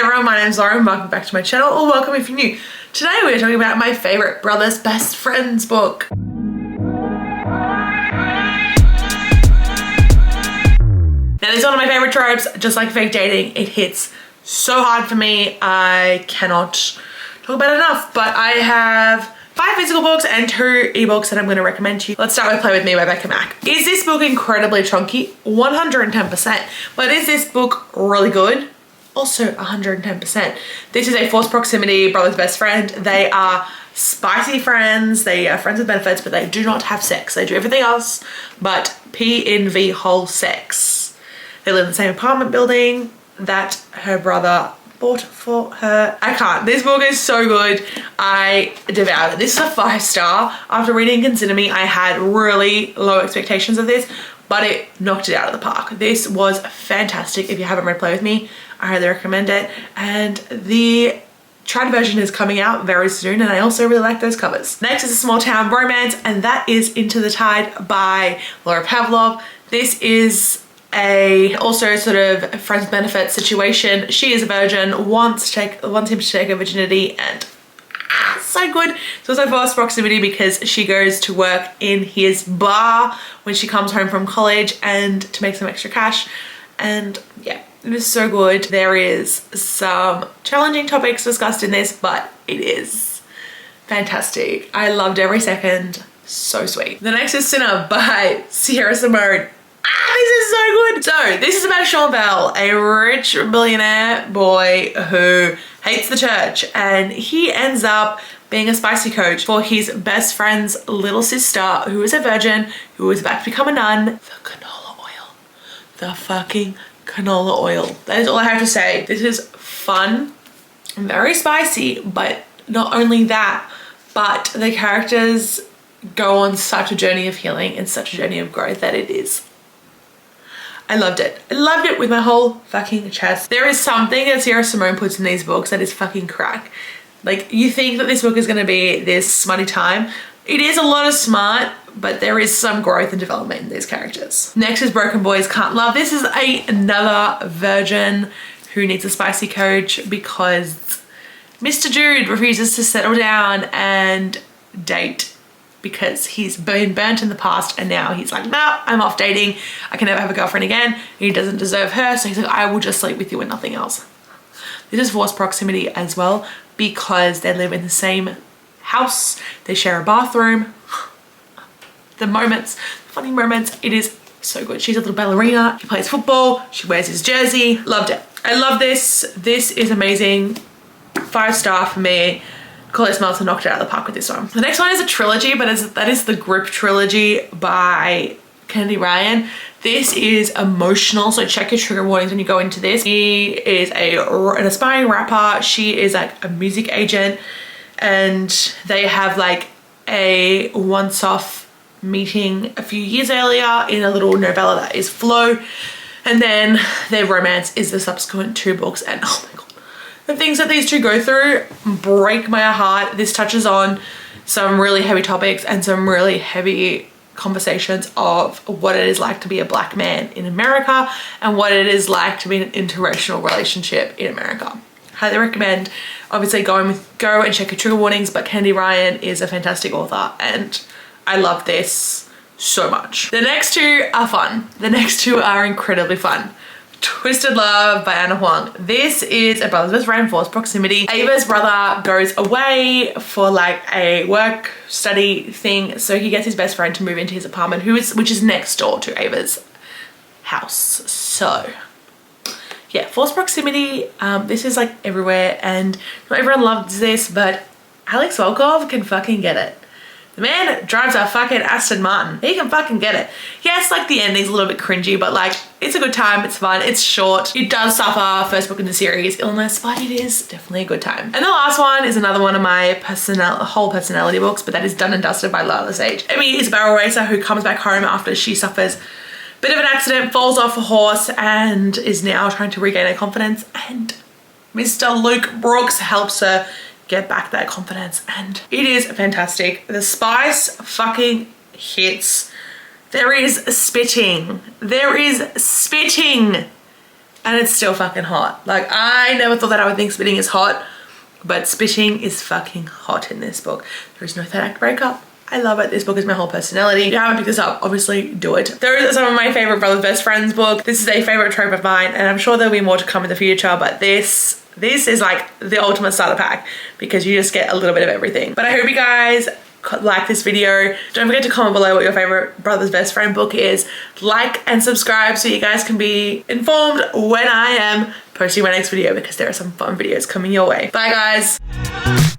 everyone, my name's Laura and welcome back to my channel, or welcome if you're new. Today we're talking about my favourite Brothers Best Friends book. Now this is one of my favourite tropes, just like fake dating. It hits so hard for me, I cannot talk about it enough, but I have 5 physical books and 2 ebooks that I'm going to recommend to you. Let's start with Play With Me by Becca Mack. Is this book incredibly chunky? 110%. But is this book really good? Also 110%. This is a forced proximity brother's best friend. They are spicy friends. They are friends with benefits, but they do not have sex. They do everything else but PNV whole sex. They live in the same apartment building that her brother bought for her. I can't. This book is so good. I devoured it. This is a 5-star. After reading Consider Me, I had really low expectations of this, but it knocked it out of the park. This was fantastic. If you haven't read Play With Me, I highly recommend it. And the trad version is coming out very soon, and I also really like those covers. Next is a small town romance, and that is Into the Tide by Laura Pavlov. This is also sort of friends benefit situation. She is a virgin, wants him to take her virginity, and so good. It's also forced proximity because she goes to work in his bar when she comes home from college and to make some extra cash. And yeah, it is so good. There is some challenging topics discussed in this, but it is fantastic. I loved every second. So sweet. The next is Sinner by Sierra Simone. This is so good. So this is about Sean Bell, a rich billionaire boy who hates the church, and he ends up being a spicy coach for his best friend's little sister, who is a virgin, who is about to become a nun. The canola oil. The fucking canola oil. That is all I have to say. This is fun, very spicy, but not only that, but the characters go on such a journey of healing and such a journey of growth that it is. I loved it. I loved it with my whole fucking chest. There is something that Sierra Simone puts in these books that is fucking crack. Like, you think that this book is going to be this smutty time. It is a lot of smart, but there is some growth and development in these characters. Next is Broken Boys Can't Love. This is another virgin who needs a spicy coach because Mr. Jude refuses to settle down and date because he's been burnt in the past, and now he's like, nah, I'm off dating. I can never have a girlfriend again. He doesn't deserve her, so he's like, I will just sleep with you and nothing else. This is forced proximity as well because they live in the same house. They share a bathroom. The moments, funny moments, it is so good. She's a little ballerina. He plays football. She wears his jersey. Loved it. I love this. This is amazing. 5-star for me. Chloe Smelter knocked it out of the park with this one. The next one is a trilogy, but that is the Grip trilogy by Kennedy Ryan. This is emotional, so check your trigger warnings when you go into this. He is an aspiring rapper. She is like a music agent, and they have like a once-off meeting a few years earlier in a little novella that is Flow, and then their romance is the subsequent 2 books, and oh my god. The things that these two go through break my heart. This touches on some really heavy topics and some really heavy conversations of what it is like to be a black man in America and what it is like to be in an interracial relationship in America. Highly recommend. Obviously go and check your trigger warnings, but Kennedy Ryan is a fantastic author and I love this so much. The next 2 are fun. The next 2 are incredibly fun. Twisted Love by Anna Huang. This is a brother's best friend, forced proximity. Ava's brother goes away for like a work study thing, so he gets his best friend to move into his apartment, which is next door to Ava's house. So yeah, forced proximity. This is like everywhere, and not everyone loves this, but Alex Volkov can fucking get it. The man drives a fucking Aston Martin. He can fucking get it. Yes, like the ending's a little bit cringy, but like it's a good time, it's fun, it's short. It does suffer, first book in the series, illness, but it is definitely a good time. And the last one is another one of my whole personality books, but that is Done and Dusted by Lila Sage. Amy is a barrel racer who comes back home after she suffers a bit of an accident, falls off a horse, and is now trying to regain her confidence. And Mr. Luke Brooks helps her get back that confidence, and it is fantastic. The spice fucking hits. There is spitting. There is spitting. and it's still fucking hot. Like, I never thought that I would think spitting is hot, but spitting is fucking hot in this book. There is no third act breakup. I love it. This book is my whole personality. If you haven't picked this up, obviously do it. Those are some of my favorite Brother's Best Friends book. This is a favorite trope of mine, and I'm sure there'll be more to come in the future, but this is like the ultimate starter pack because you just get a little bit of everything. But I hope you guys like this video. Don't forget to comment below what your favorite Brother's Best Friend book is. Like and subscribe so you guys can be informed when I am posting my next video, because there are some fun videos coming your way. Bye guys.